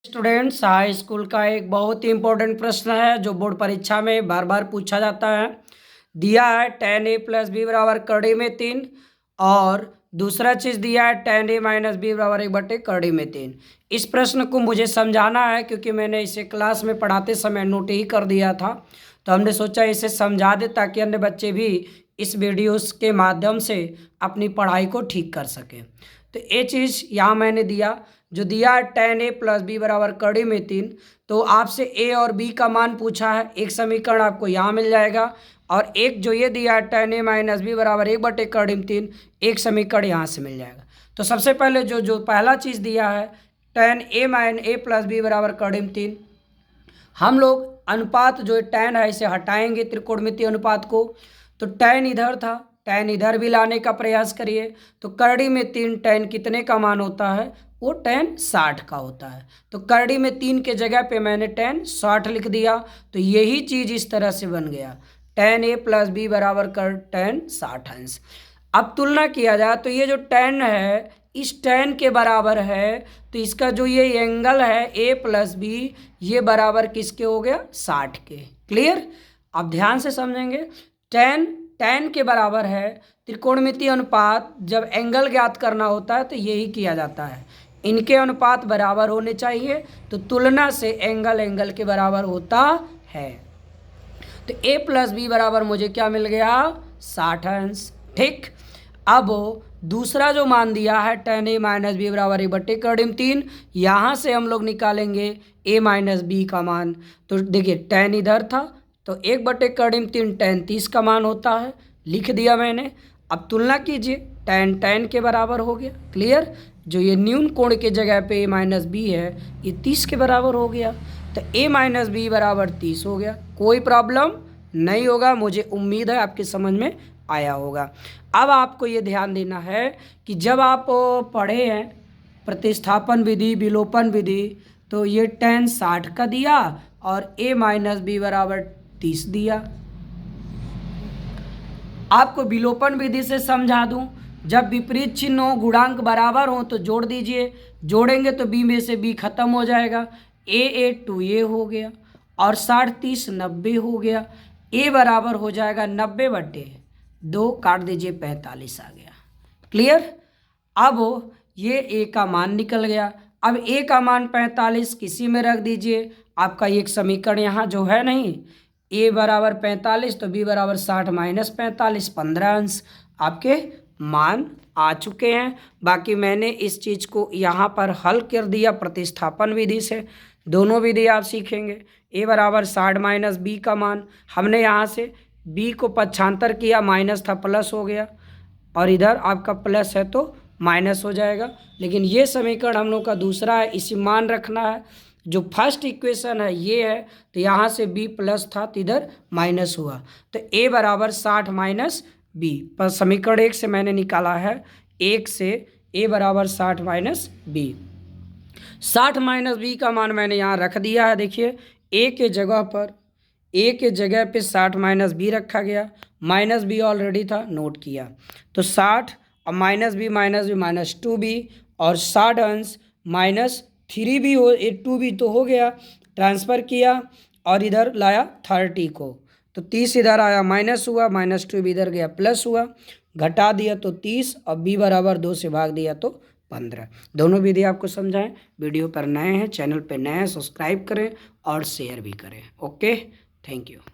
Students, high school का एक बहुत ही इंपॉर्टेंट प्रश्न है जो बोर्ड परीक्षा में बार बार पूछा जाता है। दिया है tan a प्लस बी बराबर कड़ी में 3 और दूसरा चीज़ दिया है tan a माइनस बी बराबर 1/कड़ी में 3। इस प्रश्न को मुझे समझाना है क्योंकि मैंने इसे क्लास में पढ़ाते समय नोट ही कर दिया था, तो हमने सोचा इसे समझा दे ताकि अन्य बच्चे भी इस वीडियोस के माध्यम से अपनी पढ़ाई को ठीक कर सकें। तो ये चीज़ यहाँ मैंने दिया, जो दिया है tan a प्लस बी बराबर कड़ी में 3, तो आपसे a और b का मान पूछा है। एक समीकरण आपको यहाँ मिल जाएगा और एक जो ये दिया है tan a माइनस बी बराबर 1/कड़ी में 3, एक समीकरण यहाँ से मिल जाएगा। तो सबसे पहले जो पहला चीज़ दिया है tan a प्लस बी बराबर कड़ी में 3, हम लोग अनुपात जो tan है इसे हटाएंगे त्रिकोणमितीय अनुपात को। तो tan इधर था, tan इधर भी लाने का प्रयास करिए। तो कड़ी में 3 tan कितने का मान होता है? वो tan 60 का होता है। तो कड़ी में 3 के जगह पे मैंने tan 60 लिख दिया। तो यही चीज़ इस तरह से बन गया, tan a प्लस बी बराबर tan 60 अंश। अब तुलना किया जाए तो ये जो tan है इस tan के बराबर है, तो इसका जो ये एंगल है a प्लस बी ये बराबर किसके हो गया? 60 के। क्लियर? अब ध्यान से समझेंगे। tan के बराबर है, त्रिकोणमितीय अनुपात जब एंगल ज्ञात करना होता है तो यही किया जाता है, इनके अनुपात बराबर होने चाहिए। तो तुलना से एंगल के बराबर होता है। तो a प्लस बी बराबर मुझे क्या मिल गया? 60 अंश। ठीक। अब दूसरा जो मान दिया है tan a माइनस बी बराबर 1/कड़ी में 3, यहाँ से हम लोग निकालेंगे a माइनस बी का मान। तो देखिए tan इधर था, तो 1/कड़ी में 3 tan 30 का मान होता है, लिख दिया मैंने। अब तुलना कीजिए, tan के बराबर हो गया। क्लियर? जो ये न्यून कोण के जगह पे a माइनस बी है ये 30 के बराबर हो गया। तो a माइनस बी बराबर 30 हो गया। कोई प्रॉब्लम नहीं होगा, मुझे उम्मीद है आपके समझ में आया होगा। अब आपको ये ध्यान देना है कि जब आप पढ़े हैं प्रतिस्थापन विधि, विलोपन विधि, तो ये tan 60 का दिया और a माइनस बी बराबर 30 दिया। आपको विलोपन विधि से समझा दूं, जब विपरीत चिन्ह हो, गुणांक बराबर हो तो जोड़ दीजिए। जोड़ेंगे तो b में से b खत्म हो जाएगा, a 2a हो गया और 60 30 90 हो गया। a बराबर हो जाएगा 90/2, काट दीजिए 45 आ गया। क्लियर? अब ये a का मान निकल गया। अब a का मान 45 किसी में रख दीजिए, आपका एक समीकरण यहाँ जो है नहीं, a बराबर 45 तो b बराबर 60 माइनस 45, 15 अंश आपके मान आ चुके हैं। बाकी मैंने इस चीज़ को यहाँ पर हल कर दिया प्रतिस्थापन विधि से। दोनों विधि आप सीखेंगे। a बराबर 60 माइनस b का मान, हमने यहाँ से b को पक्षांतर किया, माइनस था प्लस हो गया, और इधर आपका प्लस है तो माइनस हो जाएगा। लेकिन ये समीकरण हम लोग का दूसरा है, इसी मान रखना है। जो फर्स्ट इक्वेशन है ये है, तो यहाँ से b प्लस था तो इधर माइनस हुआ, तो a बराबर 60 माइनस b। पर समीकरण 1 से मैंने निकाला है, 1 से a बराबर 60 माइनस b। 60 माइनस b का मान मैंने यहाँ रख दिया है। देखिए a के जगह पर, a के जगह पे 60 माइनस b रखा गया, माइनस b ऑलरेडी था, नोट किया। तो 60 और माइनस b माइनस 2b और 60 अंश माइनस 3b हो, 2b तो हो गया, ट्रांसफ़र किया और इधर लाया 30 को, तो 30 इधर आया माइनस हुआ, माइनस 2b इधर गया प्लस हुआ, घटा दिया तो 30 और b बराबर 2 से भाग दिया तो 15। दोनों विधि आपको समझाएं। वीडियो पर नए हैं, चैनल पर नए हैं, सब्सक्राइब करें और शेयर भी करें। Okay, thank you.